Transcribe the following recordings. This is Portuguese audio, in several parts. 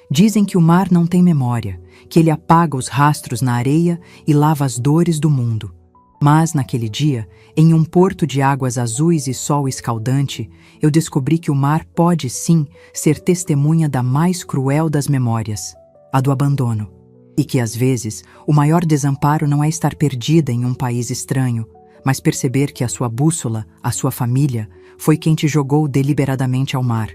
Dizem que o mar não tem memória, que ele apaga os rastros na areia e lava as dores do mundo. Mas, naquele dia, em um porto de águas azuis e sol escaldante, eu descobri que o mar pode, sim, ser testemunha da mais cruel das memórias, a do abandono. E que, às vezes, o maior desamparo não é estar perdida em um país estranho, mas perceber que a sua bússola, a sua família, foi quem te jogou deliberadamente ao mar.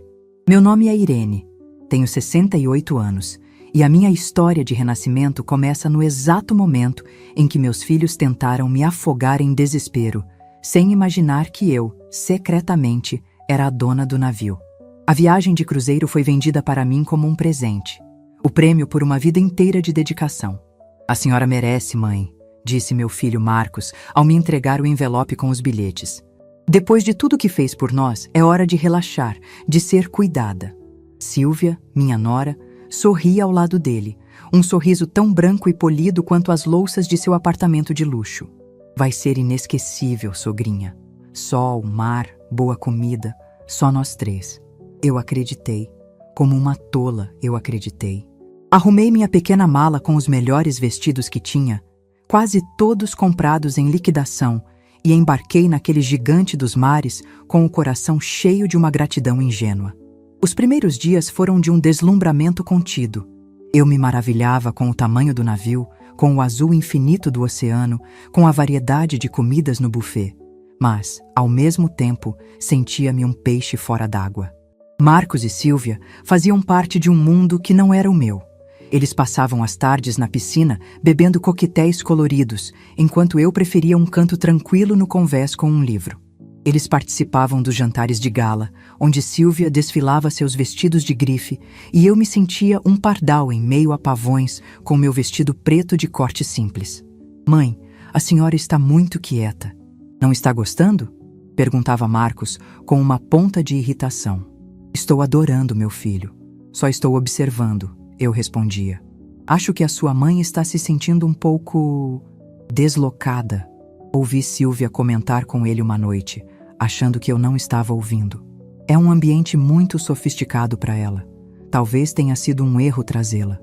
Meu nome é Irene, tenho 68 anos, e a minha história de renascimento começa no exato momento em que meus filhos tentaram me afogar em desespero, sem imaginar que eu, secretamente, era a dona do navio. A viagem de cruzeiro foi vendida para mim como um presente, o prêmio por uma vida inteira de dedicação. A senhora merece, mãe, disse meu filho Marcos ao me entregar o envelope com os bilhetes. Depois de tudo que fez por nós, é hora de relaxar, de ser cuidada. Silvia, minha nora, sorria ao lado dele, um sorriso tão branco e polido quanto as louças de seu apartamento de luxo. Vai ser inesquecível, sogrinha. Sol, mar, boa comida, só nós três. Eu acreditei. Como uma tola, eu acreditei. Arrumei minha pequena mala com os melhores vestidos que tinha, quase todos comprados em liquidação, e embarquei naquele gigante dos mares com o coração cheio de uma gratidão ingênua. Os primeiros dias foram de um deslumbramento contido. Eu me maravilhava com o tamanho do navio, com o azul infinito do oceano, com a variedade de comidas no buffet. Mas, ao mesmo tempo, sentia-me um peixe fora d'água. Marcos e Silvia faziam parte de um mundo que não era o meu. Eles passavam as tardes na piscina bebendo coquetéis coloridos, enquanto eu preferia um canto tranquilo no convés com um livro. Eles participavam dos jantares de gala, onde Silvia desfilava seus vestidos de grife e eu me sentia um pardal em meio a pavões com meu vestido preto de corte simples. Mãe, a senhora está muito quieta. Não está gostando? Perguntava Marcos com uma ponta de irritação. Estou adorando meu filho. Só estou observando, eu respondia. Acho que a sua mãe está se sentindo um pouco deslocada. Ouvi Silvia comentar com ele uma noite, achando que eu não estava ouvindo. É um ambiente muito sofisticado para ela. Talvez tenha sido um erro trazê-la.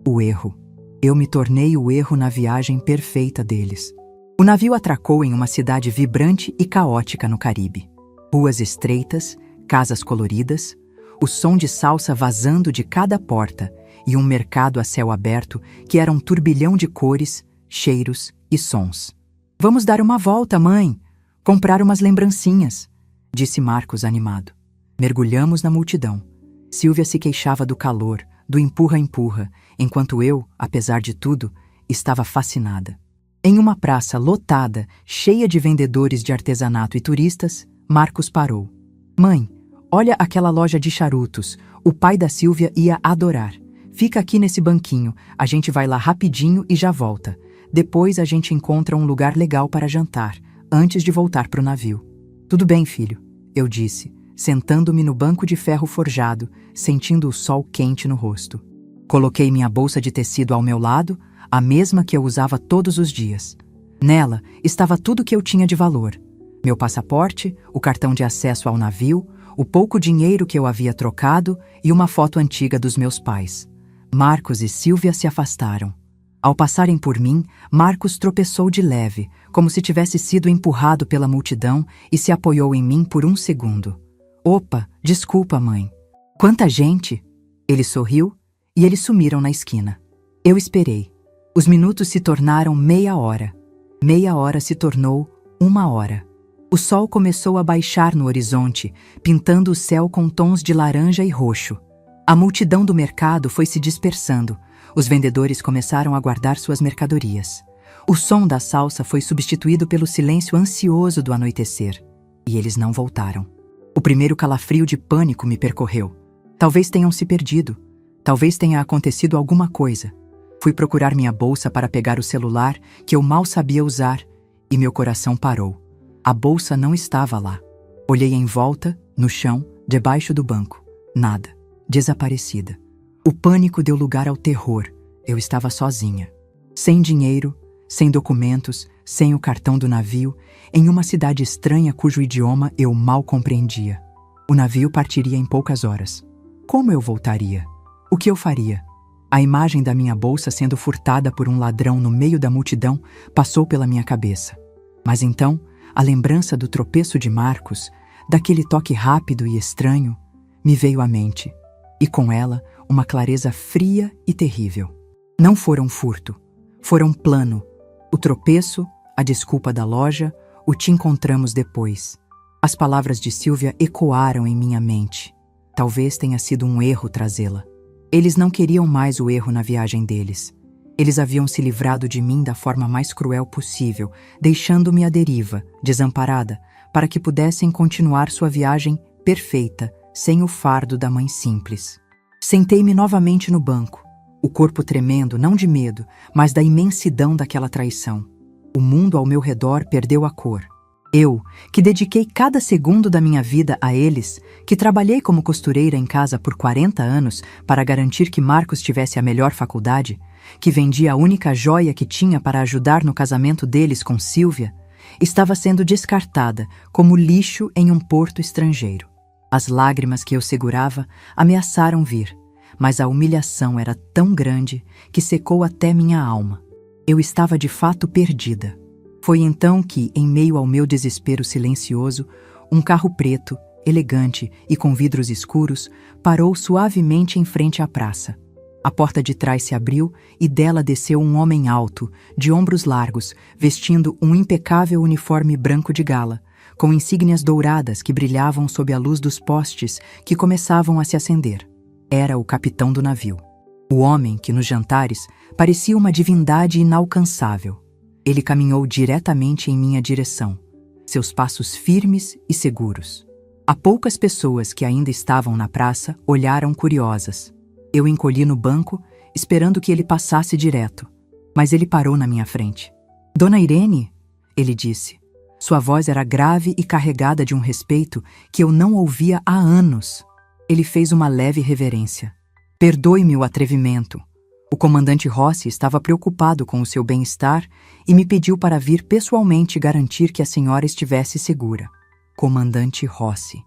O erro. Eu me tornei o erro na viagem perfeita deles. O navio atracou em uma cidade vibrante e caótica no Caribe. Ruas estreitas, casas coloridas, o som de salsa vazando de cada porta e um mercado a céu aberto que era um turbilhão de cores, cheiros e sons. Vamos dar uma volta, mãe. Comprar umas lembrancinhas, disse Marcos animado. Mergulhamos na multidão. Silvia se queixava do calor, do empurra-empurra, enquanto eu, apesar de tudo, estava fascinada. Em uma praça lotada, cheia de vendedores de artesanato e turistas, Marcos parou. Mãe, olha aquela loja de charutos. O pai da Silvia ia adorar. Fica aqui nesse banquinho, a gente vai lá rapidinho e já volta. Depois a gente encontra um lugar legal para jantar, antes de voltar para o navio. Tudo bem, filho, eu disse, sentando-me no banco de ferro forjado, sentindo o sol quente no rosto. Coloquei minha bolsa de tecido ao meu lado, a mesma que eu usava todos os dias. Nela estava tudo que eu tinha de valor. Meu passaporte, o cartão de acesso ao navio, o pouco dinheiro que eu havia trocado e uma foto antiga dos meus pais. Marcos e Silvia se afastaram. Ao passarem por mim, Marcos tropeçou de leve, como se tivesse sido empurrado pela multidão e se apoiou em mim por um segundo. Opa, desculpa, mãe. Quanta gente! Ele sorriu e eles sumiram na esquina. Eu esperei. Os minutos se tornaram meia hora. Meia hora se tornou 1 hora. O sol começou a baixar no horizonte, pintando o céu com tons de laranja e roxo. A multidão do mercado foi se dispersando. Os vendedores começaram a guardar suas mercadorias. O som da salsa foi substituído pelo silêncio ansioso do anoitecer. E eles não voltaram. O primeiro calafrio de pânico me percorreu. Talvez tenham se perdido. Talvez tenha acontecido alguma coisa. Fui procurar minha bolsa para pegar o celular, que eu mal sabia usar, e meu coração parou. A bolsa não estava lá. Olhei em volta, no chão, debaixo do banco. Nada. Desaparecida. O pânico deu lugar ao terror. Eu estava sozinha. Sem dinheiro, sem documentos, sem o cartão do navio, em uma cidade estranha cujo idioma eu mal compreendia. O navio partiria em poucas horas. Como eu voltaria? O que eu faria? A imagem da minha bolsa sendo furtada por um ladrão no meio da multidão passou pela minha cabeça. Mas então, a lembrança do tropeço de Marcos, daquele toque rápido e estranho, me veio à mente, e com ela uma clareza fria e terrível. Não foram furto, foram plano. O tropeço, a desculpa da loja, o te encontramos depois. As palavras de Silvia ecoaram em minha mente. Talvez tenha sido um erro trazê-la. Eles não queriam mais o erro na viagem deles. Eles haviam se livrado de mim da forma mais cruel possível, deixando-me à deriva, desamparada, para que pudessem continuar sua viagem perfeita, sem o fardo da mãe simples. Sentei-me novamente no banco, o corpo tremendo não de medo, mas da imensidão daquela traição. O mundo ao meu redor perdeu a cor. Eu, que dediquei cada segundo da minha vida a eles, que trabalhei como costureira em casa por 40 anos para garantir que Marcos tivesse a melhor faculdade, que vendia a única joia que tinha para ajudar no casamento deles com Silvia, estava sendo descartada como lixo em um porto estrangeiro. As lágrimas que eu segurava ameaçaram vir, mas a humilhação era tão grande que secou até minha alma. Eu estava de fato perdida. Foi então que, em meio ao meu desespero silencioso, um carro preto, elegante e com vidros escuros, parou suavemente em frente à praça. A porta de trás se abriu e dela desceu um homem alto, de ombros largos, vestindo um impecável uniforme branco de gala, com insígnias douradas que brilhavam sob a luz dos postes que começavam a se acender. Era o capitão do navio. O homem que, nos jantares, parecia uma divindade inalcançável. Ele caminhou diretamente em minha direção, seus passos firmes e seguros. A poucas pessoas que ainda estavam na praça olharam curiosas. Eu encolhi no banco, esperando que ele passasse direto, mas ele parou na minha frente. "Dona Irene", ele disse. Sua voz era grave e carregada de um respeito que eu não ouvia há anos. Ele fez uma leve reverência. "Perdoe-me o atrevimento. O comandante Rossi estava preocupado com o seu bem-estar e me pediu para vir pessoalmente garantir que a senhora estivesse segura." Comandante Rossi.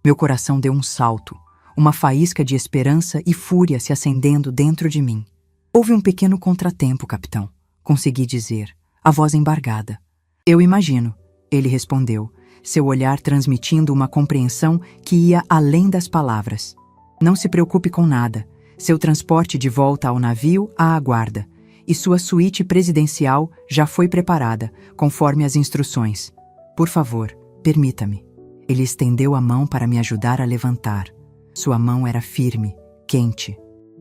Meu coração deu um salto, uma faísca de esperança e fúria se acendendo dentro de mim. "Houve um pequeno contratempo, capitão", consegui dizer, a voz embargada. "Eu imagino", ele respondeu, seu olhar transmitindo uma compreensão que ia além das palavras. "Não se preocupe com nada. Seu transporte de volta ao navio a aguarda, e sua suíte presidencial já foi preparada, conforme as instruções. Por favor, permita-me." Ele estendeu a mão para me ajudar a levantar. Sua mão era firme, quente.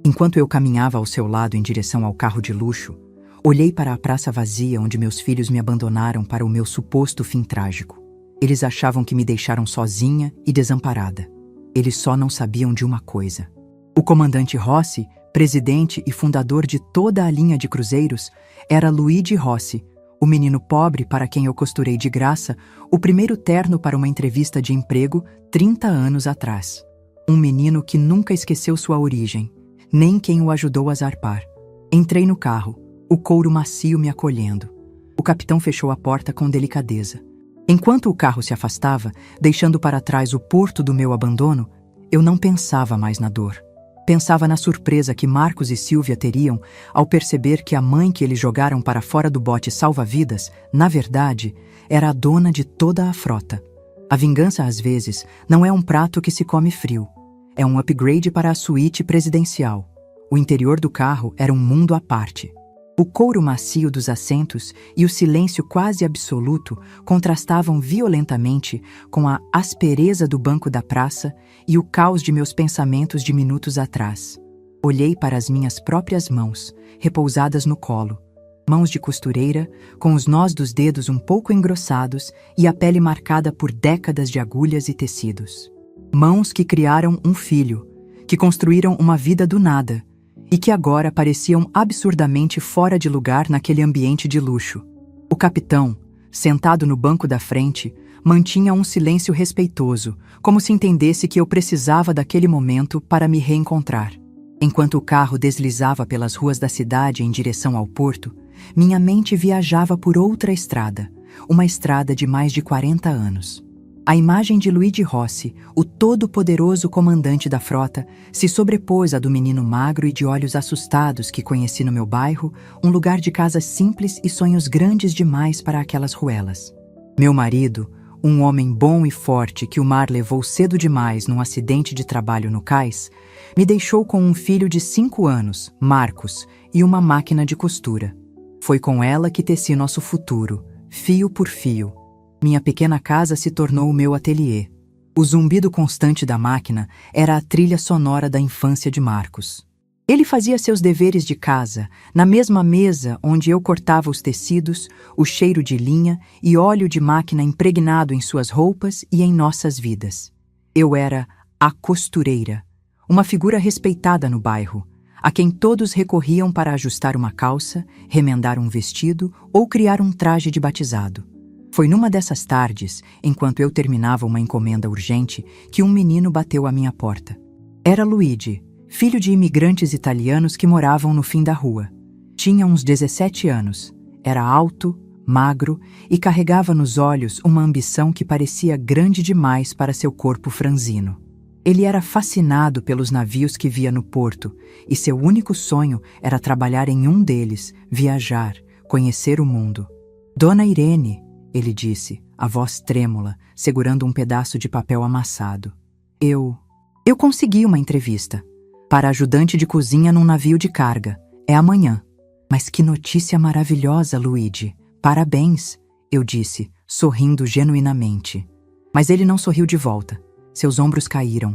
Enquanto eu caminhava ao seu lado em direção ao carro de luxo, olhei para a praça vazia onde meus filhos me abandonaram para o meu suposto fim trágico. Eles achavam que me deixaram sozinha e desamparada. Eles só não sabiam de uma coisa. O comandante Rossi, presidente e fundador de toda a linha de cruzeiros, era Luigi Rossi, o menino pobre para quem eu costurei de graça o primeiro terno para uma entrevista de emprego 30 anos atrás. Um menino que nunca esqueceu sua origem, nem quem o ajudou a zarpar. Entrei no carro, o couro macio me acolhendo. O capitão fechou a porta com delicadeza. Enquanto o carro se afastava, deixando para trás o porto do meu abandono, eu não pensava mais na dor. Pensava na surpresa que Marcos e Silvia teriam ao perceber que a mãe que eles jogaram para fora do bote salva-vidas, na verdade, era a dona de toda a frota. A vingança, às vezes, não é um prato que se come frio. É um upgrade para a suíte presidencial. O interior do carro era um mundo à parte. O couro macio dos assentos e o silêncio quase absoluto contrastavam violentamente com a aspereza do banco da praça e o caos de meus pensamentos de minutos atrás. Olhei para as minhas próprias mãos, repousadas no colo. Mãos de costureira, com os nós dos dedos um pouco engrossados e a pele marcada por décadas de agulhas e tecidos. Mãos que criaram um filho, que construíram uma vida do nada, e que agora pareciam absurdamente fora de lugar naquele ambiente de luxo. O capitão, sentado no banco da frente, mantinha um silêncio respeitoso, como se entendesse que eu precisava daquele momento para me reencontrar. Enquanto o carro deslizava pelas ruas da cidade em direção ao porto, minha mente viajava por outra estrada, uma estrada de mais de 40 anos. A imagem de Luigi Rossi, o todo-poderoso comandante da frota, se sobrepôs à do menino magro e de olhos assustados que conheci no meu bairro, um lugar de casas simples e sonhos grandes demais para aquelas ruelas. Meu marido, um homem bom e forte que o mar levou cedo demais num acidente de trabalho no cais, me deixou com um filho de 5 anos, Marcos, e uma máquina de costura. Foi com ela que teci nosso futuro, fio por fio. Minha pequena casa se tornou o meu ateliê. O zumbido constante da máquina era a trilha sonora da infância de Marcos. Ele fazia seus deveres de casa, na mesma mesa onde eu cortava os tecidos, o cheiro de linha e óleo de máquina impregnado em suas roupas e em nossas vidas. Eu era a costureira, uma figura respeitada no bairro, a quem todos recorriam para ajustar uma calça, remendar um vestido ou criar um traje de batizado. Foi numa dessas tardes, enquanto eu terminava uma encomenda urgente, que um menino bateu à minha porta. Era Luigi, filho de imigrantes italianos que moravam no fim da rua. Tinha uns 17 anos, era alto, magro e carregava nos olhos uma ambição que parecia grande demais para seu corpo franzino. Ele era fascinado pelos navios que via no porto e seu único sonho era trabalhar em um deles, viajar, conhecer o mundo. Dona Irene, ele disse, a voz trêmula, segurando um pedaço de papel amassado. Eu consegui uma entrevista. Para ajudante de cozinha num navio de carga. É amanhã. Mas que notícia maravilhosa, Luigi. Parabéns, eu disse, sorrindo genuinamente. Mas ele não sorriu de volta. Seus ombros caíram.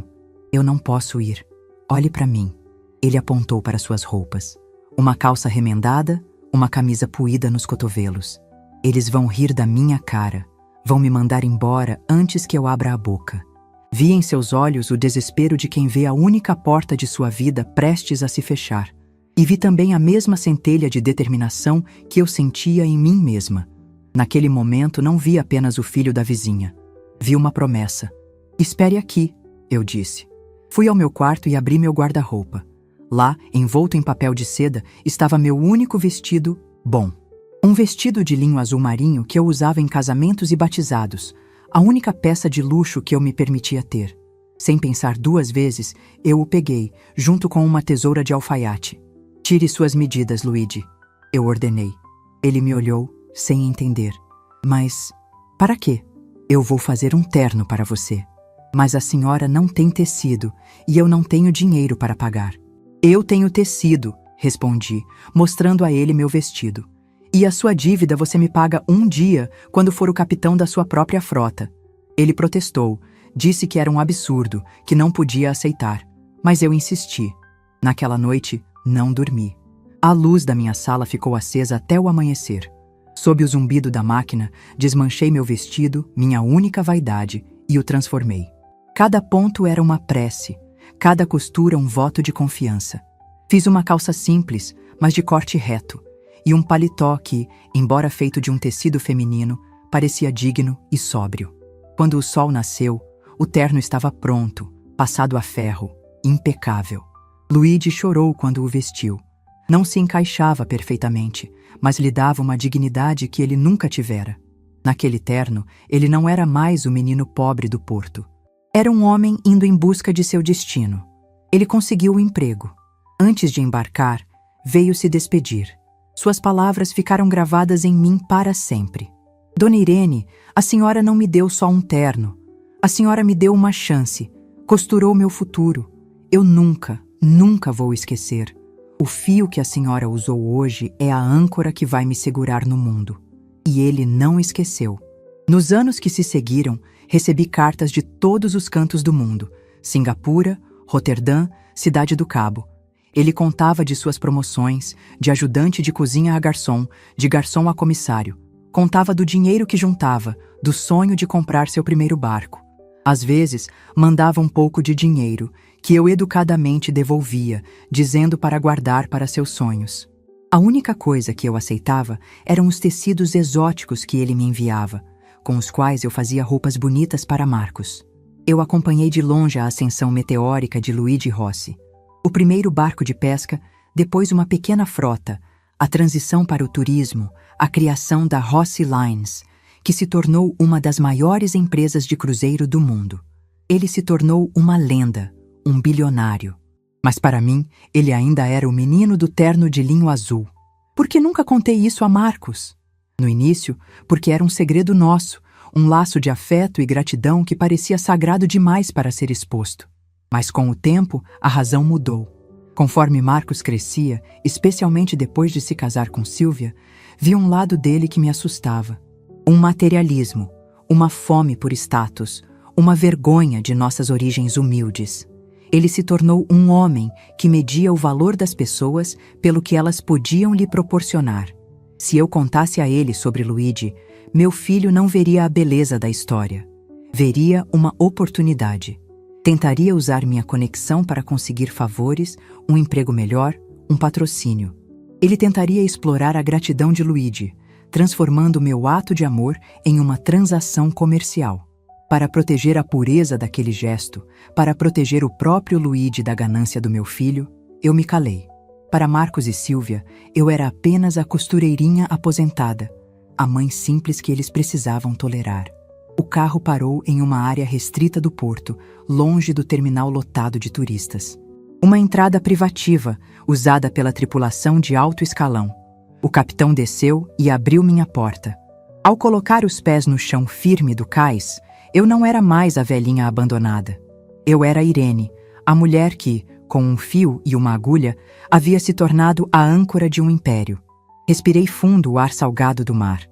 Eu não posso ir. Olhe para mim. Ele apontou para suas roupas. Uma calça remendada, uma camisa puída nos cotovelos. Eles vão rir da minha cara. Vão me mandar embora antes que eu abra a boca. Vi em seus olhos o desespero de quem vê a única porta de sua vida prestes a se fechar. E vi também a mesma centelha de determinação que eu sentia em mim mesma. Naquele momento não vi apenas o filho da vizinha. Vi uma promessa. Espere aqui, eu disse. Fui ao meu quarto e abri meu guarda-roupa. Lá, envolto em papel de seda, estava meu único vestido bom. Um vestido de linho azul marinho que eu usava em casamentos e batizados, a única peça de luxo que eu me permitia ter. Sem pensar 2 vezes, eu o peguei, junto com uma tesoura de alfaiate. Tire suas medidas, Luigi, eu ordenei. Ele me olhou, sem entender. Mas, para quê? Eu vou fazer um terno para você. Mas a senhora não tem tecido, e eu não tenho dinheiro para pagar. Eu tenho tecido, respondi, mostrando a ele meu vestido. E a sua dívida você me paga um dia, quando for o capitão da sua própria frota. Ele protestou, disse que era um absurdo, que não podia aceitar. Mas eu insisti. Naquela noite, não dormi. A luz da minha sala ficou acesa até o amanhecer. Sob o zumbido da máquina, desmanchei meu vestido, minha única vaidade, e o transformei. Cada ponto era uma prece, cada costura um voto de confiança. Fiz uma calça simples, mas de corte reto, e um paletó que, embora feito de um tecido feminino, parecia digno e sóbrio. Quando o sol nasceu, o terno estava pronto, passado a ferro, impecável. Luigi chorou quando o vestiu. Não se encaixava perfeitamente, mas lhe dava uma dignidade que ele nunca tivera. Naquele terno, ele não era mais o menino pobre do porto. Era um homem indo em busca de seu destino. Ele conseguiu o emprego. Antes de embarcar, veio se despedir. Suas palavras ficaram gravadas em mim para sempre. Dona Irene, a senhora não me deu só um terno. A senhora me deu uma chance. Costurou meu futuro. Eu nunca vou esquecer. O fio que a senhora usou hoje é a âncora que vai me segurar no mundo. E ele não esqueceu. Nos anos que se seguiram, recebi cartas de todos os cantos do mundo. Singapura, Roterdã, Cidade do Cabo. Ele contava de suas promoções, de ajudante de cozinha a garçom a comissário. Contava do dinheiro que juntava, do sonho de comprar seu primeiro barco. Às vezes, mandava um pouco de dinheiro, que eu educadamente devolvia, dizendo para guardar para seus sonhos. A única coisa que eu aceitava eram os tecidos exóticos que ele me enviava, com os quais eu fazia roupas bonitas para Marcos. Eu acompanhei de longe a ascensão meteórica de Luigi Rossi. O primeiro barco de pesca, depois uma pequena frota, a transição para o turismo, a criação da Rossi Lines, que se tornou uma das maiores empresas de cruzeiro do mundo. Ele se tornou uma lenda, um bilionário. Mas para mim, ele ainda era o menino do terno de linho azul. Por que nunca contei isso a Marcos? No início, porque era um segredo nosso, um laço de afeto e gratidão que parecia sagrado demais para ser exposto. Mas com o tempo, a razão mudou. Conforme Marcos crescia, especialmente depois de se casar com Silvia, vi um lado dele que me assustava. Um materialismo, uma fome por status, uma vergonha de nossas origens humildes. Ele se tornou um homem que media o valor das pessoas pelo que elas podiam lhe proporcionar. Se eu contasse a ele sobre Luigi, meu filho não veria a beleza da história. Veria uma oportunidade. Tentaria usar minha conexão para conseguir favores, um emprego melhor, um patrocínio. Ele tentaria explorar a gratidão de Luigi, transformando meu ato de amor em uma transação comercial. Para proteger a pureza daquele gesto, para proteger o próprio Luigi da ganância do meu filho, eu me calei. Para Marcos e Silvia, eu era apenas a costureirinha aposentada, a mãe simples que eles precisavam tolerar. O carro parou em uma área restrita do porto, longe do terminal lotado de turistas. Uma entrada privativa, usada pela tripulação de alto escalão. O capitão desceu e abriu minha porta. Ao colocar os pés no chão firme do cais, eu não era mais a velhinha abandonada. Eu era Irene, a mulher que, com um fio e uma agulha, havia se tornado a âncora de um império. Respirei fundo o ar salgado do mar.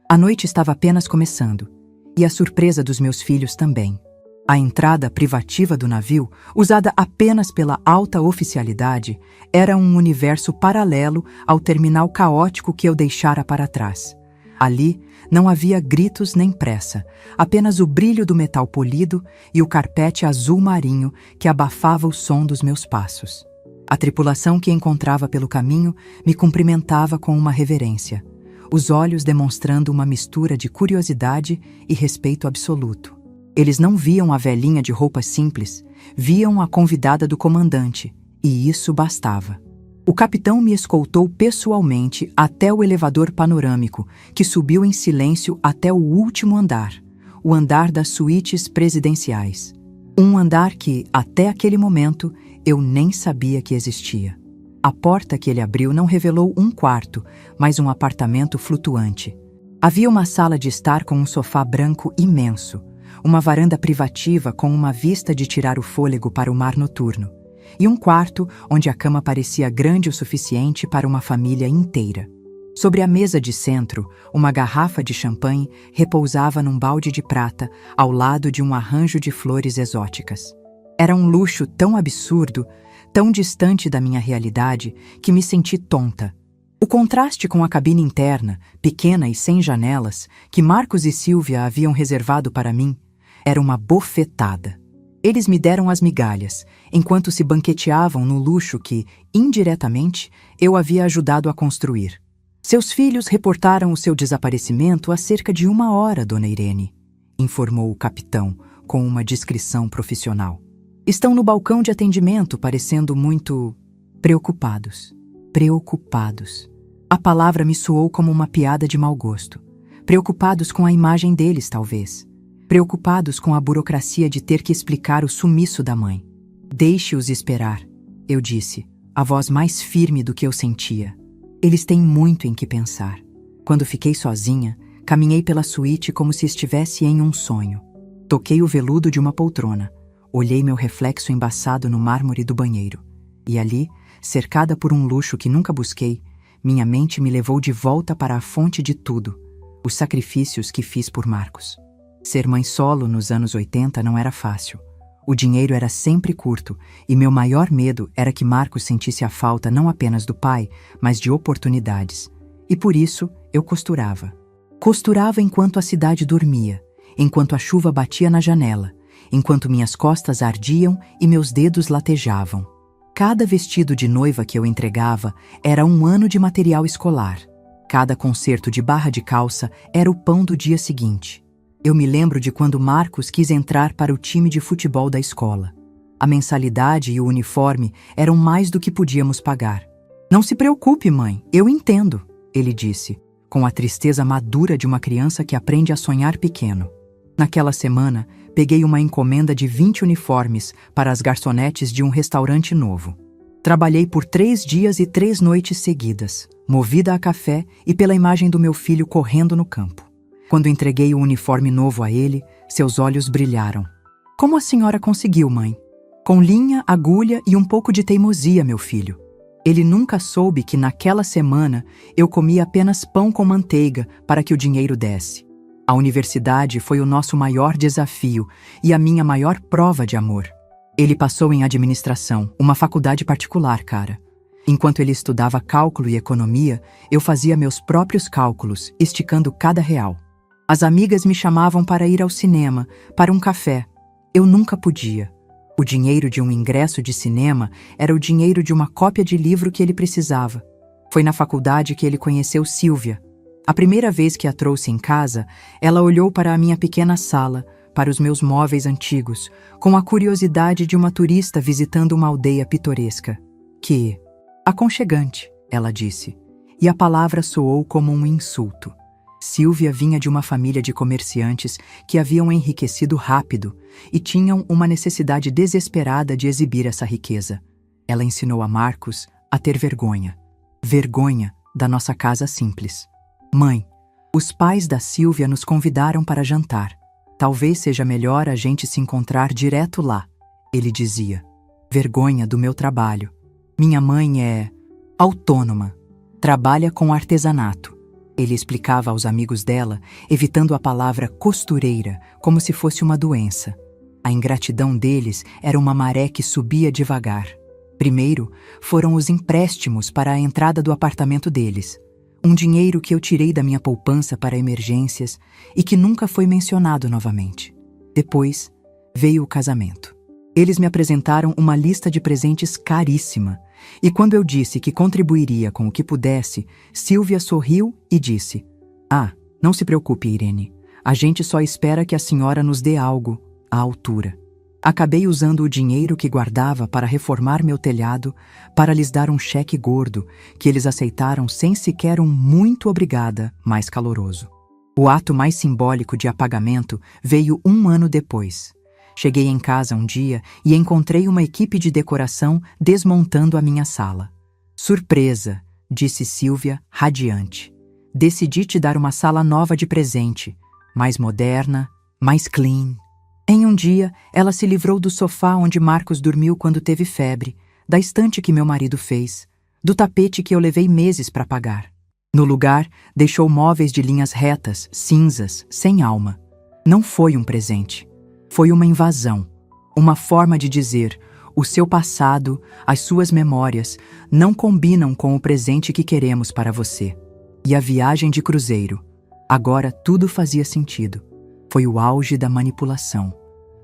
A noite estava apenas começando. E a surpresa dos meus filhos também. A entrada privativa do navio, usada apenas pela alta oficialidade, era um universo paralelo ao terminal caótico que eu deixara para trás. Ali não havia gritos nem pressa, apenas o brilho do metal polido e o carpete azul marinho que abafava o som dos meus passos. A tripulação que encontrava pelo caminho me cumprimentava com uma reverência, os olhos demonstrando uma mistura de curiosidade e respeito absoluto. Eles não viam a velhinha de roupas simples, viam a convidada do comandante, e isso bastava. O capitão me escoltou pessoalmente até o elevador panorâmico, que subiu em silêncio até o último andar, o andar das suítes presidenciais. Um andar que, até aquele momento, eu nem sabia que existia. A porta que ele abriu não revelou um quarto, mas um apartamento flutuante. Havia uma sala de estar com um sofá branco imenso, uma varanda privativa com uma vista de tirar o fôlego para o mar noturno, e um quarto onde a cama parecia grande o suficiente para uma família inteira. Sobre a mesa de centro, uma garrafa de champanhe repousava num balde de prata ao lado de um arranjo de flores exóticas. Era um luxo tão absurdo, tão distante da minha realidade, que me senti tonta. O contraste com a cabine interna, pequena e sem janelas, que Marcos e Silvia haviam reservado para mim, era uma bofetada. Eles me deram as migalhas, enquanto se banqueteavam no luxo que, indiretamente, eu havia ajudado a construir. Seus filhos reportaram o seu desaparecimento há cerca de 1 hora, dona Irene, informou o capitão, com uma discrição profissional. Estão no balcão de atendimento, parecendo muito preocupados. Preocupados. A palavra me soou como uma piada de mau gosto. Preocupados com a imagem deles, talvez. Preocupados com a burocracia de ter que explicar o sumiço da mãe. Deixe-os esperar, eu disse, a voz mais firme do que eu sentia. Eles têm muito em que pensar. Quando fiquei sozinha, caminhei pela suíte como se estivesse em um sonho. Toquei o veludo de uma poltrona. Olhei meu reflexo embaçado no mármore do banheiro. E ali, cercada por um luxo que nunca busquei, minha mente me levou de volta para a fonte de tudo, os sacrifícios que fiz por Marcos. Ser mãe solo nos anos 80 não era fácil. O dinheiro era sempre curto, e meu maior medo era que Marcos sentisse a falta não apenas do pai, mas de oportunidades. E por isso, eu costurava. Costurava enquanto a cidade dormia, enquanto a chuva batia na janela, enquanto minhas costas ardiam e meus dedos latejavam. Cada vestido de noiva que eu entregava era 1 ano de material escolar. Cada concerto de barra de calça era o pão do dia seguinte. Eu me lembro de quando Marcos quis entrar para o time de futebol da escola. A mensalidade e o uniforme eram mais do que podíamos pagar. Não se preocupe, mãe, eu entendo, ele disse, com a tristeza madura de uma criança que aprende a sonhar pequeno. Naquela semana, peguei uma encomenda de 20 uniformes para as garçonetes de um restaurante novo. Trabalhei por 3 dias e 3 noites seguidas, movida a café e pela imagem do meu filho correndo no campo. Quando entreguei o uniforme novo a ele, seus olhos brilharam. Como a senhora conseguiu, mãe? Com linha, agulha e um pouco de teimosia, meu filho. Ele nunca soube que naquela semana eu comia apenas pão com manteiga para que o dinheiro desse. A universidade foi o nosso maior desafio e a minha maior prova de amor. Ele passou em administração, uma faculdade particular, cara. Enquanto ele estudava cálculo e economia, eu fazia meus próprios cálculos, esticando cada real. As amigas me chamavam para ir ao cinema, para um café. Eu nunca podia. O dinheiro de um ingresso de cinema era o dinheiro de uma cópia de livro que ele precisava. Foi na faculdade que ele conheceu Silvia. A primeira vez que a trouxe em casa, ela olhou para a minha pequena sala, para os meus móveis antigos, com a curiosidade de uma turista visitando uma aldeia pitoresca. Que aconchegante, ela disse, e a palavra soou como um insulto. Silvia vinha de uma família de comerciantes que haviam enriquecido rápido e tinham uma necessidade desesperada de exibir essa riqueza. Ela ensinou a Marcos a ter vergonha. Vergonha da nossa casa simples. Mãe, os pais da Silvia nos convidaram para jantar. Talvez seja melhor a gente se encontrar direto lá, ele dizia. Vergonha do meu trabalho. Minha mãe é autônoma. Trabalha com artesanato. Ele explicava aos amigos dela, evitando a palavra costureira, como se fosse uma doença. A ingratidão deles era uma maré que subia devagar. Primeiro, foram os empréstimos para a entrada do apartamento deles. Um dinheiro que eu tirei da minha poupança para emergências e que nunca foi mencionado novamente. Depois, veio o casamento. Eles me apresentaram uma lista de presentes caríssima. E quando eu disse que contribuiria com o que pudesse, Silvia sorriu e disse: "Ah, não se preocupe, Irene. A gente só espera que a senhora nos dê algo à altura." Acabei usando o dinheiro que guardava para reformar meu telhado para lhes dar um cheque gordo, que eles aceitaram sem sequer um "muito obrigada" mais caloroso. O ato mais simbólico de apagamento veio 1 ano depois. Cheguei em casa um dia e encontrei uma equipe de decoração desmontando a minha sala. "Surpresa", disse Silvia, radiante. "Decidi te dar uma sala nova de presente, mais moderna, mais clean." Em um dia, ela se livrou do sofá onde Marcos dormiu quando teve febre, da estante que meu marido fez, do tapete que eu levei meses para pagar. No lugar, deixou móveis de linhas retas, cinzas, sem alma. Não foi um presente. Foi uma invasão, uma forma de dizer: o seu passado, as suas memórias, não combinam com o presente que queremos para você. E a viagem de cruzeiro. Agora tudo fazia sentido. Foi o auge da manipulação.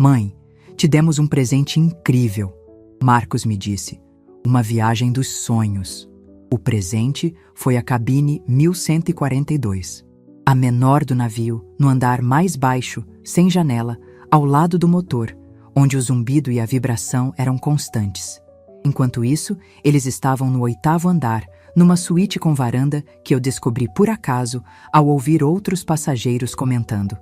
"Mãe, te demos um presente incrível", Marcos me disse. "Uma viagem dos sonhos." O presente foi a cabine 1142. A menor do navio, no andar mais baixo, sem janela, ao lado do motor, onde o zumbido e a vibração eram constantes. Enquanto isso, eles estavam no 8º andar, numa suíte com varanda que eu descobri por acaso ao ouvir outros passageiros comentando.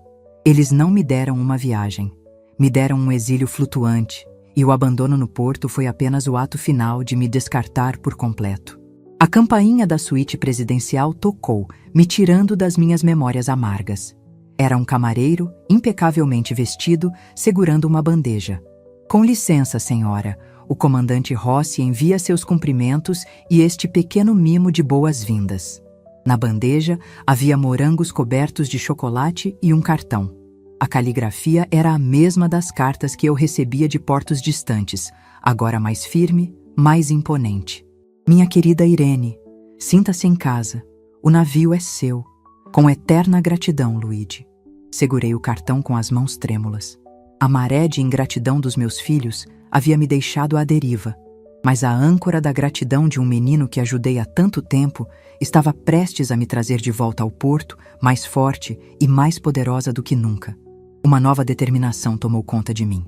Eles não me deram uma viagem. Me deram um exílio flutuante, e o abandono no porto foi apenas o ato final de me descartar por completo. A campainha da suíte presidencial tocou, me tirando das minhas memórias amargas. Era um camareiro, impecavelmente vestido, segurando uma bandeja. "Com licença, senhora, o comandante Rossi envia seus cumprimentos e este pequeno mimo de boas-vindas." Na bandeja havia morangos cobertos de chocolate e um cartão. A caligrafia era a mesma das cartas que eu recebia de portos distantes, agora mais firme, mais imponente. "Minha querida Irene, sinta-se em casa. O navio é seu. Com eterna gratidão, Luigi." Segurei o cartão com as mãos trêmulas. A maré de ingratidão dos meus filhos havia me deixado à deriva, mas a âncora da gratidão de um menino que ajudei há tanto tempo estava prestes a me trazer de volta ao porto, mais forte e mais poderosa do que nunca. Uma nova determinação tomou conta de mim.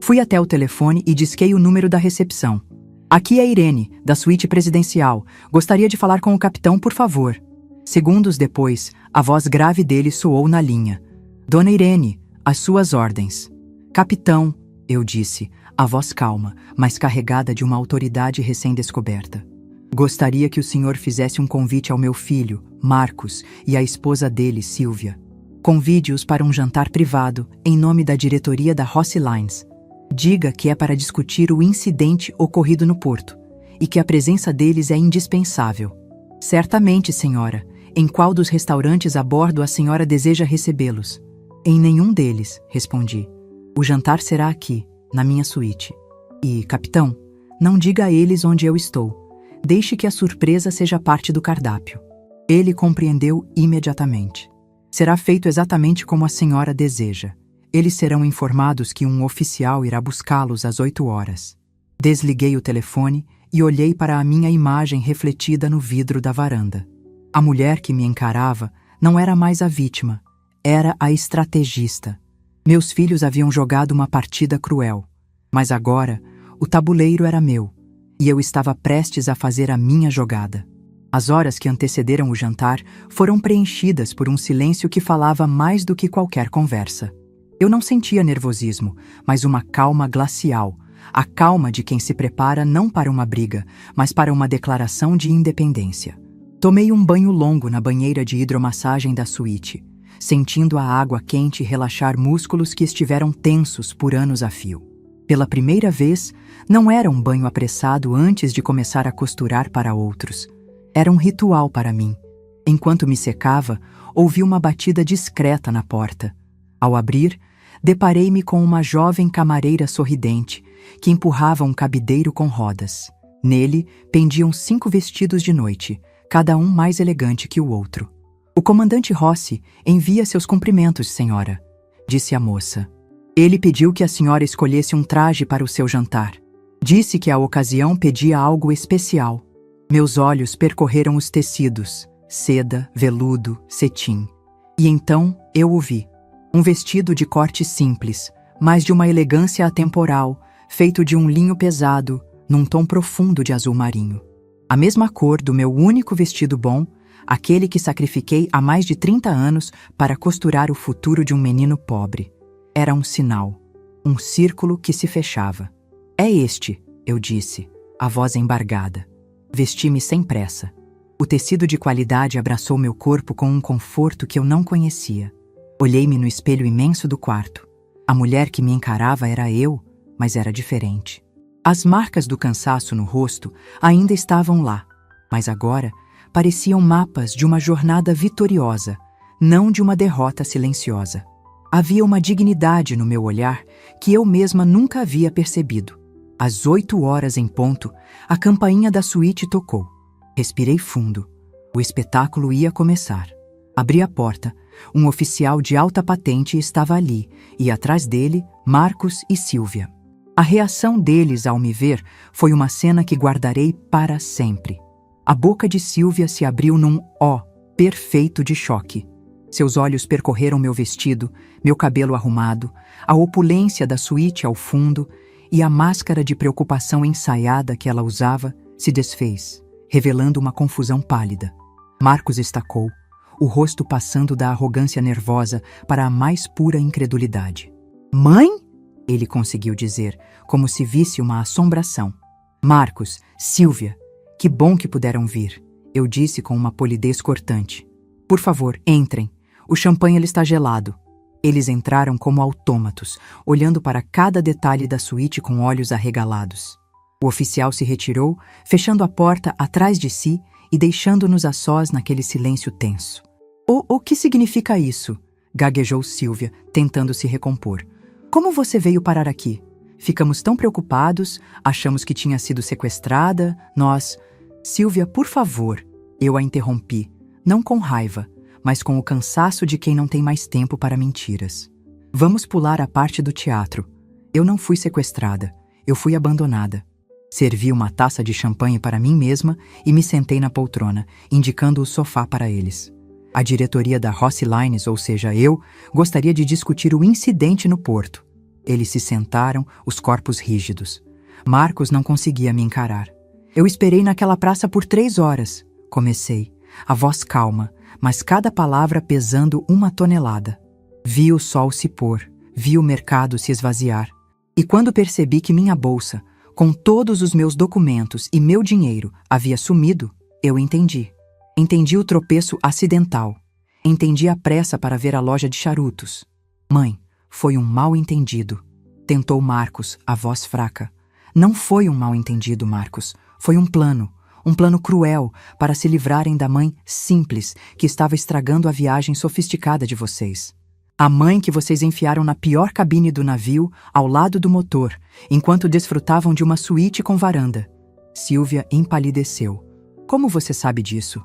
Fui até o telefone e disquei o número da recepção. "Aqui é Irene, da suíte presidencial. Gostaria de falar com o capitão, por favor." Segundos depois, a voz grave dele soou na linha. Dona Irene, às suas ordens. Capitão, eu disse, a voz calma, mas carregada de uma autoridade recém-descoberta. Gostaria que o senhor fizesse um convite ao meu filho, Marcos, e à esposa dele, Silvia. Convide-os para um jantar privado, em nome da diretoria da Rossi Lines. Diga que é para discutir o incidente ocorrido no porto, e que a presença deles é indispensável. Certamente, senhora. Em qual dos restaurantes a bordo a senhora deseja recebê-los? Em nenhum deles, respondi. O jantar será aqui, na minha suíte. E, capitão, não diga a eles onde eu estou. Deixe que a surpresa seja parte do cardápio. Ele compreendeu imediatamente. Será feito exatamente como a senhora deseja. Eles serão informados que um oficial irá buscá-los às 8 horas. Desliguei o telefone e olhei para a minha imagem refletida no vidro da varanda. A mulher que me encarava não era mais a vítima, era a estrategista. Meus filhos haviam jogado uma partida cruel, mas agora o tabuleiro era meu e eu estava prestes a fazer a minha jogada. As horas que antecederam o jantar foram preenchidas por um silêncio que falava mais do que qualquer conversa. Eu não sentia nervosismo, mas uma calma glacial, a calma de quem se prepara não para uma briga, mas para uma declaração de independência. Tomei um banho longo na banheira de hidromassagem da suíte, sentindo a água quente relaxar músculos que estiveram tensos por anos a fio. Pela primeira vez, não era um banho apressado antes de começar a costurar para outros. Era um ritual para mim. Enquanto me secava, ouvi uma batida discreta na porta. Ao abrir, deparei-me com uma jovem camareira sorridente que empurrava um cabideiro com rodas. Nele pendiam 5 vestidos de noite, cada um mais elegante que o outro. O comandante Rossi envia seus cumprimentos, senhora, disse a moça. Ele pediu que a senhora escolhesse um traje para o seu jantar. Disse que a ocasião pedia algo especial. Meus olhos percorreram os tecidos, seda, veludo, cetim. E então eu o vi. Um vestido de corte simples, mas de uma elegância atemporal, feito de um linho pesado, num tom profundo de azul marinho. A mesma cor do meu único vestido bom, aquele que sacrifiquei há mais de 30 anos para costurar o futuro de um menino pobre. Era um sinal, um círculo que se fechava. É este, eu disse, a voz embargada. Vesti-me sem pressa. O tecido de qualidade abraçou meu corpo com um conforto que eu não conhecia. Olhei-me no espelho imenso do quarto. A mulher que me encarava era eu, mas era diferente. As marcas do cansaço no rosto ainda estavam lá, mas agora pareciam mapas de uma jornada vitoriosa, não de uma derrota silenciosa. Havia uma dignidade no meu olhar que eu mesma nunca havia percebido. Às 8 horas em ponto, a campainha da suíte tocou. Respirei fundo. O espetáculo ia começar. Abri a porta. Um oficial de alta patente estava ali, e atrás dele, Marcos e Silvia. A reação deles ao me ver foi uma cena que guardarei para sempre. A boca de Silvia se abriu num ó perfeito de choque. Seus olhos percorreram meu vestido, meu cabelo arrumado, a opulência da suíte ao fundo, e a máscara de preocupação ensaiada que ela usava se desfez, revelando uma confusão pálida. Marcos estacou, o rosto passando da arrogância nervosa para a mais pura incredulidade. Mãe? Ele conseguiu dizer, como se visse uma assombração. Marcos, Silvia, que bom que puderam vir, eu disse com uma polidez cortante. Por favor, entrem. O champanhe está gelado. Eles entraram como autômatos, olhando para cada detalhe da suíte com olhos arregalados. O oficial se retirou, fechando a porta atrás de si e deixando-nos a sós naquele silêncio tenso. O que significa isso? Gaguejou Silvia, tentando se recompor. Como você veio parar aqui? Ficamos tão preocupados, achamos que tinha sido sequestrada, nós... Silvia, por favor, eu a interrompi, não com raiva, mas com o cansaço de quem não tem mais tempo para mentiras. Vamos pular a parte do teatro. Eu não fui sequestrada, eu fui abandonada. Servi uma taça de champanhe para mim mesma e me sentei na poltrona, indicando o sofá para eles. A diretoria da Rossi Lines, ou seja, eu, gostaria de discutir o incidente no porto. Eles se sentaram, os corpos rígidos. Marcos não conseguia me encarar. Eu esperei naquela praça por 3 horas, comecei, a voz calma, mas cada palavra pesando 1 tonelada. Vi o sol se pôr, vi o mercado se esvaziar. E quando percebi que minha bolsa, com todos os meus documentos e meu dinheiro, havia sumido, eu entendi. Entendi o tropeço acidental. Entendi a pressa para ver a loja de charutos. Mãe, foi um mal-entendido. Tentou Marcos, a voz fraca. Não foi um mal-entendido, Marcos. Foi um plano cruel para se livrarem da mãe simples que estava estragando a viagem sofisticada de vocês. A mãe que vocês enfiaram na pior cabine do navio, ao lado do motor, enquanto desfrutavam de uma suíte com varanda. Silvia empalideceu. Como você sabe disso?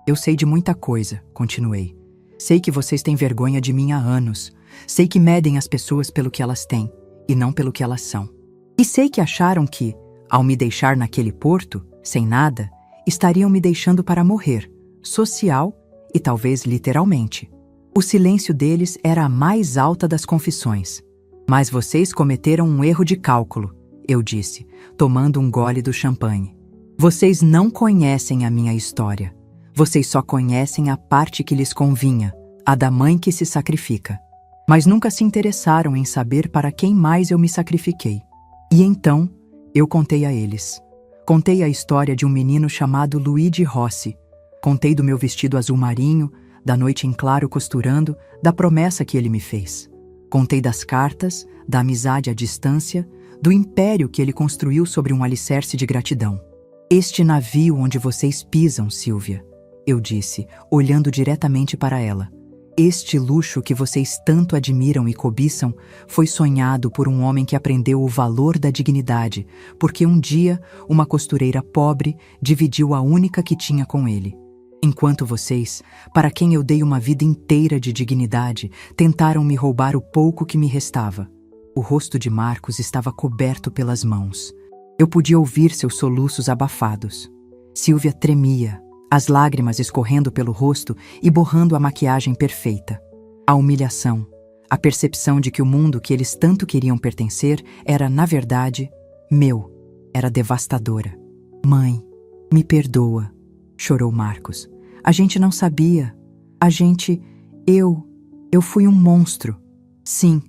Eu sei de muita coisa, continuei. Sei que vocês têm vergonha de mim há anos. Sei que medem as pessoas pelo que elas têm, e não pelo que elas são. E sei que acharam que, ao me deixar naquele porto, sem nada, estariam me deixando para morrer, social e talvez literalmente. O silêncio deles era a mais alta das confissões. Mas vocês cometeram um erro de cálculo, eu disse, tomando um gole do champanhe. Vocês não conhecem a minha história. Vocês só conhecem a parte que lhes convinha, a da mãe que se sacrifica. Mas nunca se interessaram em saber para quem mais eu me sacrifiquei. E então, eu contei a eles. Contei a história de um menino chamado Luigi Rossi. Contei do meu vestido azul marinho, da noite em claro costurando, da promessa que ele me fez. Contei das cartas, da amizade à distância, do império que ele construiu sobre um alicerce de gratidão. Este navio onde vocês pisam, Silvia, eu disse, olhando diretamente para ela. Este luxo que vocês tanto admiram e cobiçam foi sonhado por um homem que aprendeu o valor da dignidade, porque um dia uma costureira pobre dividiu a única que tinha com ele. Enquanto vocês, para quem eu dei uma vida inteira de dignidade, tentaram me roubar o pouco que me restava. O rosto de Marcos estava coberto pelas mãos. Eu podia ouvir seus soluços abafados. Silvia tremia, as lágrimas escorrendo pelo rosto e borrando a maquiagem perfeita. A humilhação, a percepção de que o mundo que eles tanto queriam pertencer era, na verdade, meu, era devastadora. Mãe, me perdoa, chorou Marcos. A gente não sabia. Eu fui um monstro. Sim,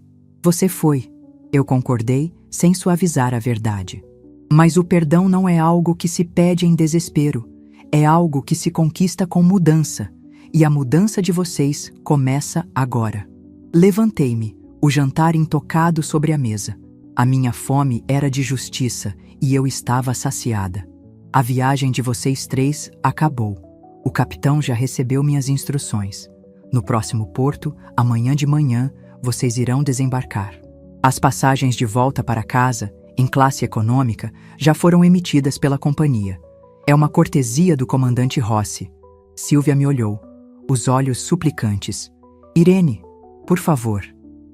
você foi. Eu concordei, sem suavizar a verdade. Mas o perdão não é algo que se pede em desespero. É algo que se conquista com mudança. E a mudança de vocês começa agora. Levantei-me, o jantar intocado sobre a mesa. A minha fome era de justiça e eu estava saciada. A viagem de vocês três acabou. O capitão já recebeu minhas instruções. No próximo porto, amanhã de manhã, vocês irão desembarcar. As passagens de volta para casa, em classe econômica, já foram emitidas pela companhia. É uma cortesia do comandante Rossi. Silvia me olhou, os olhos suplicantes. Irene, por favor,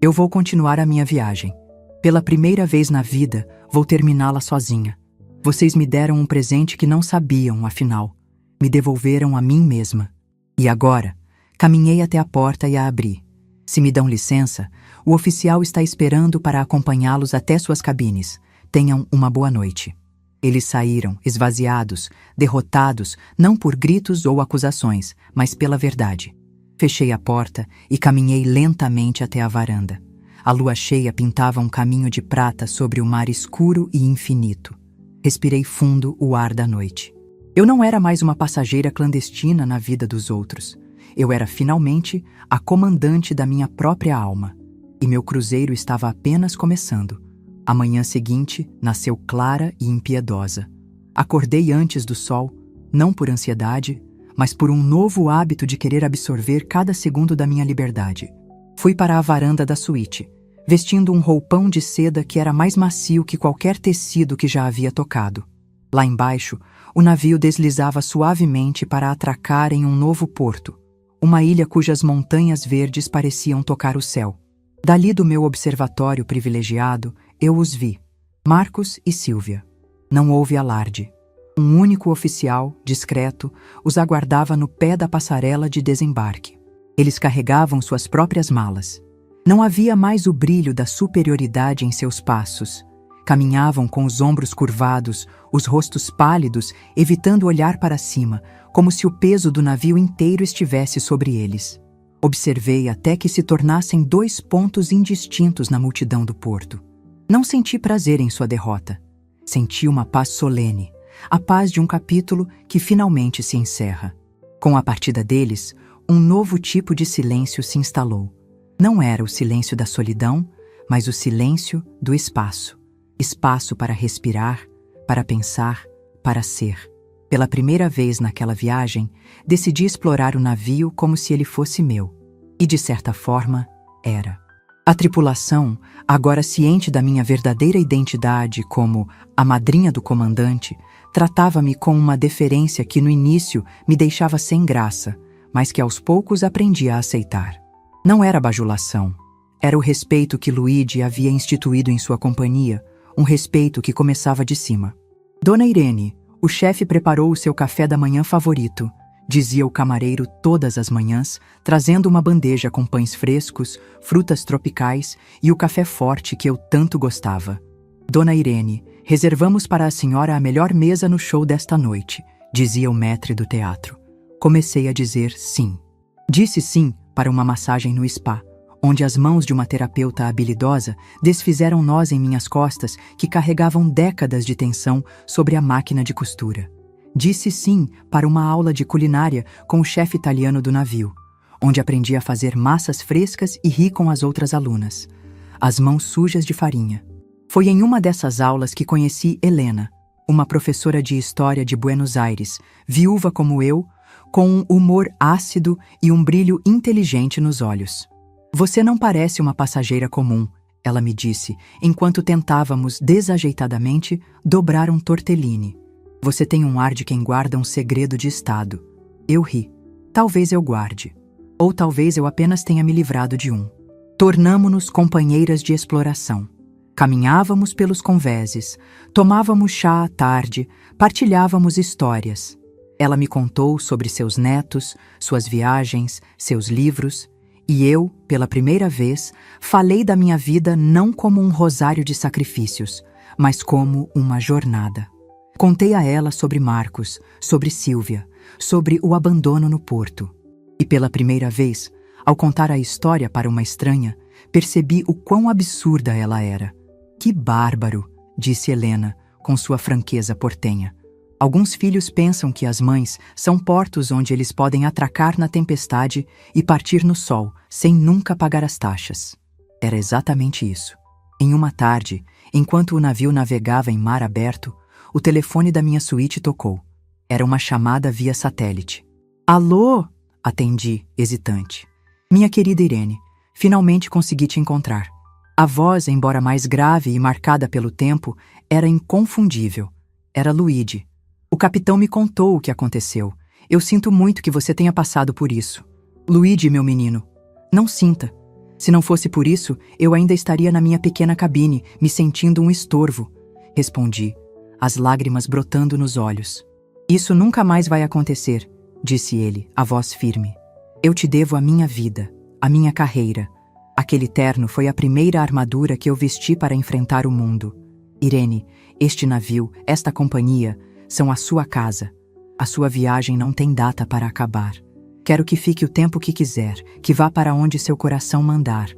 eu vou continuar a minha viagem. Pela primeira vez na vida, vou terminá-la sozinha. Vocês me deram um presente que não sabiam, afinal. Me devolveram a mim mesma. E agora, caminhei até a porta e a abri. Se me dão licença, o oficial está esperando para acompanhá-los até suas cabines. Tenham uma boa noite. Eles saíram, esvaziados, derrotados, não por gritos ou acusações, mas pela verdade. Fechei a porta e caminhei lentamente até a varanda. A lua cheia pintava um caminho de prata sobre o mar escuro e infinito. Respirei fundo o ar da noite. Eu não era mais uma passageira clandestina na vida dos outros. Eu era finalmente a comandante da minha própria alma. E meu cruzeiro estava apenas começando. A manhã seguinte nasceu clara e impiedosa. Acordei antes do sol, não por ansiedade, mas por um novo hábito de querer absorver cada segundo da minha liberdade. Fui para a varanda da suíte, vestindo um roupão de seda que era mais macio que qualquer tecido que já havia tocado. Lá embaixo, o navio deslizava suavemente para atracar em um novo porto, uma ilha cujas montanhas verdes pareciam tocar o céu. Dali do meu observatório privilegiado, eu os vi, Marcos e Silvia. Não houve alarde. Um único oficial, discreto, os aguardava no pé da passarela de desembarque. Eles carregavam suas próprias malas. Não havia mais o brilho da superioridade em seus passos. Caminhavam com os ombros curvados, os rostos pálidos, evitando olhar para cima, como se o peso do navio inteiro estivesse sobre eles. Observei até que se tornassem 2 pontos indistintos na multidão do porto. Não senti prazer em sua derrota. Senti uma paz solene, a paz de um capítulo que finalmente se encerra. Com a partida deles, um novo tipo de silêncio se instalou. Não era o silêncio da solidão, mas o silêncio do espaço. Espaço para respirar, para pensar, para ser. Pela primeira vez naquela viagem, decidi explorar o navio como se ele fosse meu. E, de certa forma, era. A tripulação, agora ciente da minha verdadeira identidade como a madrinha do comandante, tratava-me com uma deferência que no início me deixava sem graça, mas que aos poucos aprendi a aceitar. Não era bajulação. Era o respeito que Luigi havia instituído em sua companhia, um respeito que começava de cima. Dona Irene, o chefe preparou o seu café da manhã favorito, dizia o camareiro todas as manhãs, trazendo uma bandeja com pães frescos, frutas tropicais e o café forte que eu tanto gostava. Dona Irene, reservamos para a senhora a melhor mesa no show desta noite, dizia o maître do teatro. Comecei a dizer sim. Disse sim para uma massagem no spa, onde as mãos de uma terapeuta habilidosa desfizeram nós em minhas costas que carregavam décadas de tensão sobre a máquina de costura. Disse sim para uma aula de culinária com o chefe italiano do navio, onde aprendi a fazer massas frescas e ri com as outras alunas, as mãos sujas de farinha. Foi em uma dessas aulas que conheci Helena, uma professora de história de Buenos Aires, viúva como eu, com um humor ácido e um brilho inteligente nos olhos. Você não parece uma passageira comum, ela me disse, enquanto tentávamos, desajeitadamente, dobrar um tortellini. Você tem um ar de quem guarda um segredo de estado. Eu ri. Talvez eu guarde. Ou talvez eu apenas tenha me livrado de um. Tornamo-nos companheiras de exploração. Caminhávamos pelos convéses, tomávamos chá à tarde, partilhávamos histórias. Ela me contou sobre seus netos, suas viagens, seus livros, e eu, pela primeira vez, falei da minha vida não como um rosário de sacrifícios, mas como uma jornada. Contei a ela sobre Marcos, sobre Sílvia, sobre o abandono no porto. E pela primeira vez, ao contar a história para uma estranha, percebi o quão absurda ela era. Que bárbaro, disse Helena, com sua franqueza portenha. Alguns filhos pensam que as mães são portos onde eles podem atracar na tempestade e partir no sol, sem nunca pagar as taxas. Era exatamente isso. Em uma tarde, enquanto o navio navegava em mar aberto, o telefone da minha suíte tocou. Era uma chamada via satélite. Alô? Atendi, hesitante. Minha querida Irene, finalmente consegui te encontrar. A voz, embora mais grave e marcada pelo tempo, era inconfundível. Era Luigi. O capitão me contou o que aconteceu. Eu sinto muito que você tenha passado por isso. Luigi, meu menino, não sinta. Se não fosse por isso, eu ainda estaria na minha pequena cabine, me sentindo um estorvo. Respondi, as lágrimas brotando nos olhos. Isso nunca mais vai acontecer, disse ele, a voz firme. Eu te devo a minha vida, a minha carreira. Aquele terno foi a primeira armadura que eu vesti para enfrentar o mundo. Irene, este navio, esta companhia, são a sua casa. A sua viagem não tem data para acabar. Quero que fique o tempo que quiser, que vá para onde seu coração mandar.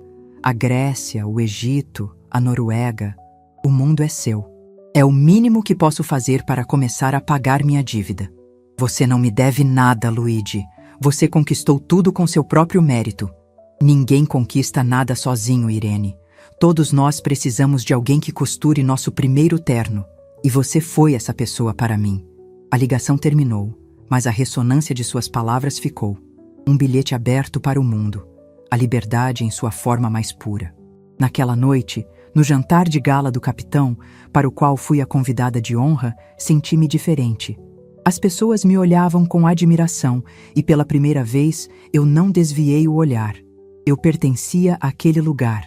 A Grécia, o Egito, a Noruega, o mundo é seu. É o mínimo que posso fazer para começar a pagar minha dívida. Você não me deve nada, Luigi. Você conquistou tudo com seu próprio mérito. Ninguém conquista nada sozinho, Irene. Todos nós precisamos de alguém que costure nosso primeiro terno. E você foi essa pessoa para mim. A ligação terminou, mas a ressonância de suas palavras ficou. Um bilhete aberto para o mundo. A liberdade em sua forma mais pura. Naquela noite, no jantar de gala do capitão, para o qual fui a convidada de honra, senti-me diferente. As pessoas me olhavam com admiração e pela primeira vez eu não desviei o olhar. Eu pertencia àquele lugar,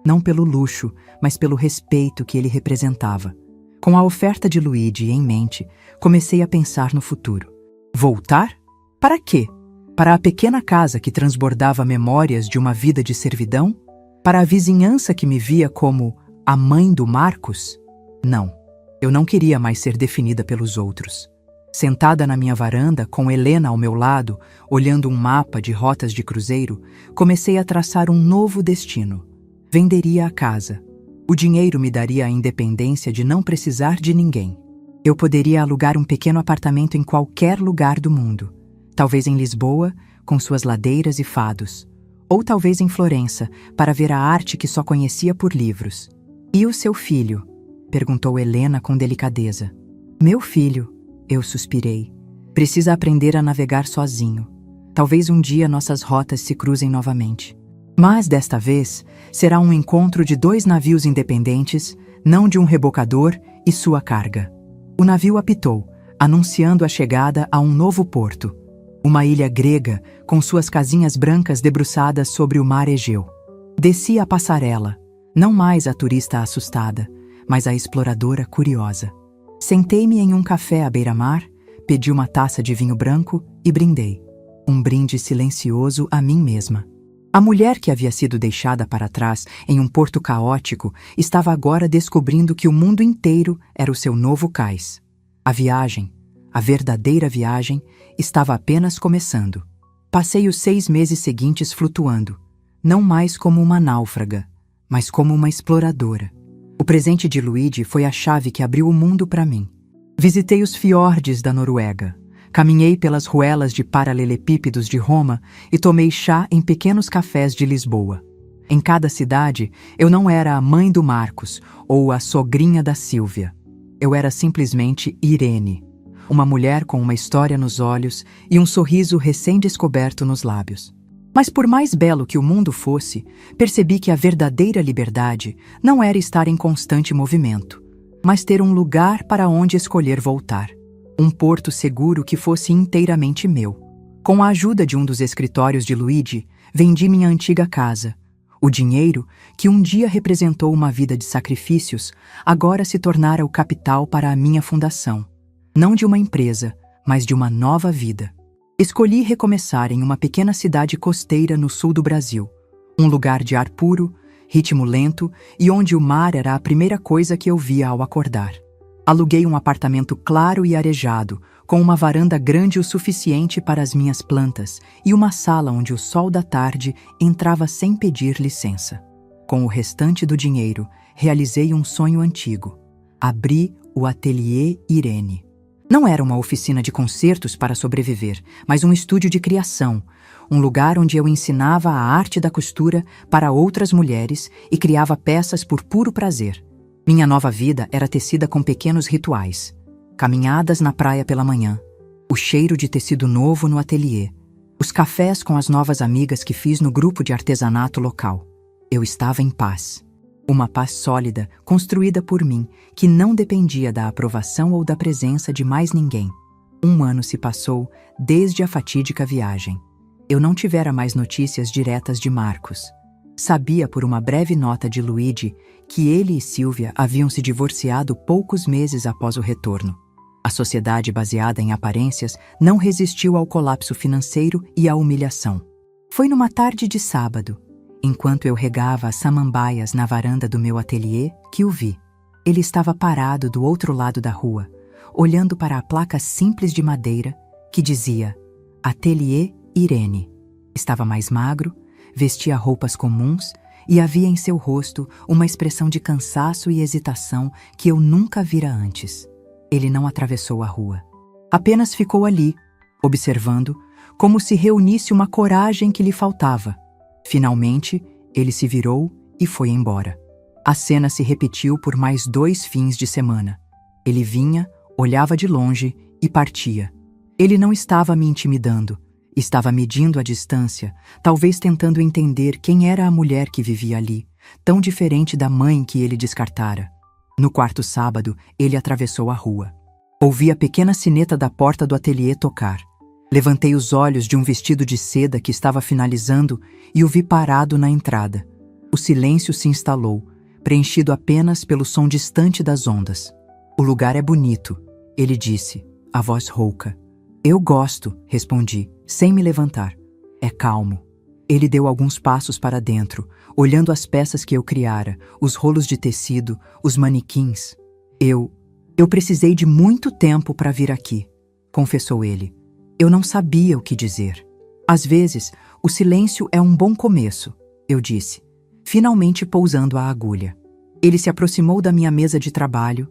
não pelo luxo, mas pelo respeito que ele representava. Com a oferta de Luigi em mente, comecei a pensar no futuro. Voltar? Para quê? Para a pequena casa que transbordava memórias de uma vida de servidão? Para a vizinhança que me via como a mãe do Marcos? Não, eu não queria mais ser definida pelos outros. Sentada na minha varanda, com Helena ao meu lado, olhando um mapa de rotas de cruzeiro, comecei a traçar um novo destino. Venderia a casa. O dinheiro me daria a independência de não precisar de ninguém. Eu poderia alugar um pequeno apartamento em qualquer lugar do mundo. Talvez em Lisboa, com suas ladeiras e fados. Ou talvez em Florença, para ver a arte que só conhecia por livros. E o seu filho? Perguntou Helena com delicadeza. Meu filho, eu suspirei. Precisa aprender a navegar sozinho. Talvez um dia nossas rotas se cruzem novamente. Mas, desta vez, será um encontro de 2 navios independentes, não de um rebocador e sua carga. O navio apitou, anunciando a chegada a um novo porto. Uma ilha grega, com suas casinhas brancas debruçadas sobre o mar Egeu. Desci a passarela, não mais a turista assustada, mas a exploradora curiosa. Sentei-me em um café à beira-mar, pedi uma taça de vinho branco e brindei. Um brinde silencioso a mim mesma. A mulher que havia sido deixada para trás em um porto caótico estava agora descobrindo que o mundo inteiro era o seu novo cais. A viagem, a verdadeira viagem, estava apenas começando. Passei os 6 meses seguintes flutuando, não mais como uma náufraga, mas como uma exploradora. O presente de Luigi foi a chave que abriu o mundo para mim. Visitei os fiordes da Noruega, caminhei pelas ruelas de paralelepípedos de Roma e tomei chá em pequenos cafés de Lisboa. Em cada cidade, eu não era a mãe do Marcos ou a sogrinha da Sílvia. Eu era simplesmente Irene, uma mulher com uma história nos olhos e um sorriso recém-descoberto nos lábios. Mas por mais belo que o mundo fosse, percebi que a verdadeira liberdade não era estar em constante movimento, mas ter um lugar para onde escolher voltar. Um porto seguro que fosse inteiramente meu. Com a ajuda de um dos escritórios de Luigi, vendi minha antiga casa. O dinheiro, que um dia representou uma vida de sacrifícios, agora se tornara o capital para a minha fundação. Não de uma empresa, mas de uma nova vida. Escolhi recomeçar em uma pequena cidade costeira no sul do Brasil. Um lugar de ar puro, ritmo lento e onde o mar era a primeira coisa que eu via ao acordar. Aluguei um apartamento claro e arejado, com uma varanda grande o suficiente para as minhas plantas e uma sala onde o sol da tarde entrava sem pedir licença. Com o restante do dinheiro, realizei um sonho antigo. Abri o Ateliê Irene. Não era uma oficina de concertos para sobreviver, mas um estúdio de criação, um lugar onde eu ensinava a arte da costura para outras mulheres e criava peças por puro prazer. Minha nova vida era tecida com pequenos rituais. Caminhadas na praia pela manhã, o cheiro de tecido novo no ateliê, os cafés com as novas amigas que fiz no grupo de artesanato local. Eu estava em paz. Uma paz sólida, construída por mim, que não dependia da aprovação ou da presença de mais ninguém. 1 ano se passou desde a fatídica viagem. Eu não tivera mais notícias diretas de Marcos. Sabia por uma breve nota de Luigi que ele e Sílvia haviam se divorciado poucos meses após o retorno. A sociedade baseada em aparências não resistiu ao colapso financeiro e à humilhação. Foi numa tarde de sábado, enquanto eu regava as samambaias na varanda do meu ateliê, que o vi. Ele estava parado do outro lado da rua, olhando para a placa simples de madeira que dizia Ateliê Irene. Estava mais magro, vestia roupas comuns e havia em seu rosto uma expressão de cansaço e hesitação que eu nunca vira antes. Ele não atravessou a rua. Apenas ficou ali, observando, como se reunisse uma coragem que lhe faltava. Finalmente, ele se virou e foi embora. A cena se repetiu por mais 2 fins de semana. Ele vinha, olhava de longe e partia. Ele não estava me intimidando. Estava medindo a distância, talvez tentando entender quem era a mulher que vivia ali, tão diferente da mãe que ele descartara. No quarto sábado, ele atravessou a rua. Ouvi a pequena sineta da porta do ateliê tocar. Levantei os olhos de um vestido de seda que estava finalizando e o vi parado na entrada. O silêncio se instalou, preenchido apenas pelo som distante das ondas. O lugar é bonito, ele disse, a voz rouca. Eu gosto, respondi, sem me levantar. É calmo. Ele deu alguns passos para dentro, olhando as peças que eu criara, os rolos de tecido, os manequins. Eu precisei de muito tempo para vir aqui, confessou ele. Eu não sabia o que dizer. Às vezes, o silêncio é um bom começo, eu disse, finalmente pousando a agulha. Ele se aproximou da minha mesa de trabalho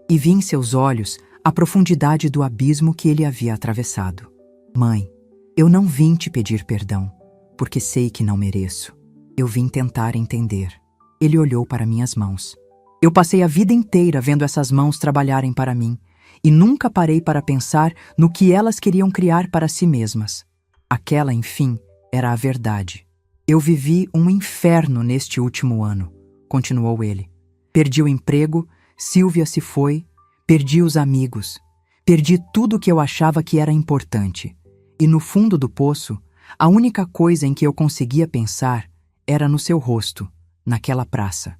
e vi em seus olhos a profundidade do abismo que ele havia atravessado. Mãe, eu não vim te pedir perdão, porque sei que não mereço. Eu vim tentar entender. Ele olhou para minhas mãos. Eu passei a vida inteira vendo essas mãos trabalharem para mim e nunca parei para pensar no que elas queriam criar para si mesmas. Aquela, enfim, era a verdade. Eu vivi um inferno neste último ano, continuou ele. Perdi o emprego, Silvia se foi, perdi os amigos, perdi tudo o que eu achava que era importante. E no fundo do poço, a única coisa em que eu conseguia pensar era no seu rosto, naquela praça.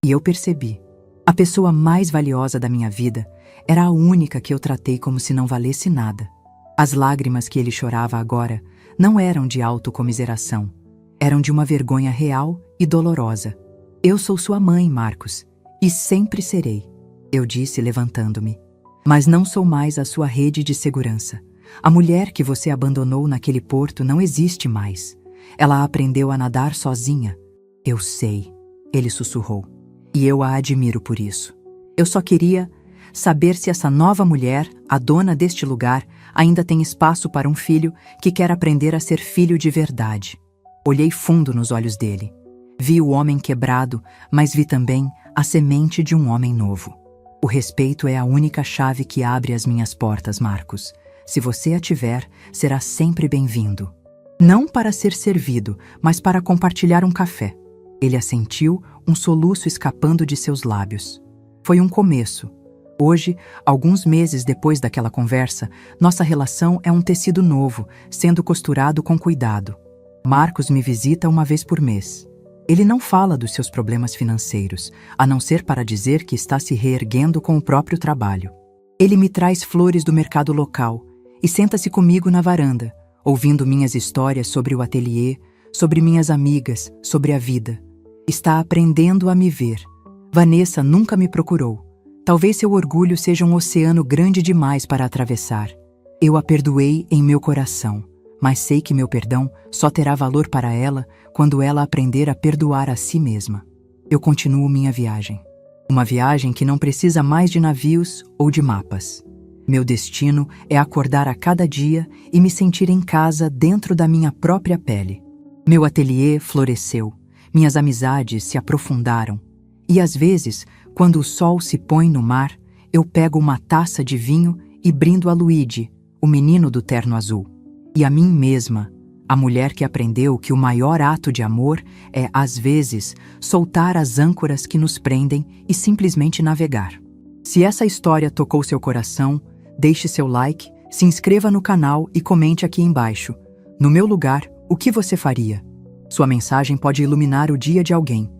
E eu percebi. A pessoa mais valiosa da minha vida era a única que eu tratei como se não valesse nada. As lágrimas que ele chorava agora não eram de autocomiseração, eram de uma vergonha real e dolorosa. Eu sou sua mãe, Marcos, e sempre serei, eu disse levantando-me. Mas não sou mais a sua rede de segurança. A mulher que você abandonou naquele porto não existe mais. Ela aprendeu a nadar sozinha. Eu sei, ele sussurrou, e eu a admiro por isso. Eu só queria saber se essa nova mulher, a dona deste lugar, ainda tem espaço para um filho que quer aprender a ser filho de verdade. Olhei fundo nos olhos dele. Vi o homem quebrado, mas vi também a semente de um homem novo. O respeito é a única chave que abre as minhas portas, Marcos. Se você a tiver, será sempre bem-vindo. Não para ser servido, mas para compartilhar um café. Ele assentiu, um soluço escapando de seus lábios. Foi um começo. Hoje, alguns meses depois daquela conversa, nossa relação é um tecido novo, sendo costurado com cuidado. Marcos me visita uma vez por mês. Ele não fala dos seus problemas financeiros, a não ser para dizer que está se reerguendo com o próprio trabalho. Ele me traz flores do mercado local e senta-se comigo na varanda, ouvindo minhas histórias sobre o ateliê, sobre minhas amigas, sobre a vida. Está aprendendo a me ver. Vanessa nunca me procurou. Talvez seu orgulho seja um oceano grande demais para atravessar. Eu a perdoei em meu coração, mas sei que meu perdão só terá valor para ela quando ela aprender a perdoar a si mesma. Eu continuo minha viagem. Uma viagem que não precisa mais de navios ou de mapas. Meu destino é acordar a cada dia e me sentir em casa dentro da minha própria pele. Meu ateliê floresceu, minhas amizades se aprofundaram. E às vezes, quando o sol se põe no mar, eu pego uma taça de vinho e brindo a Luigi, o menino do terno azul. E a mim mesma, a mulher que aprendeu que o maior ato de amor é, às vezes, soltar as âncoras que nos prendem e simplesmente navegar. Se essa história tocou seu coração, deixe seu like, se inscreva no canal e comente aqui embaixo. No meu lugar, o que você faria? Sua mensagem pode iluminar o dia de alguém.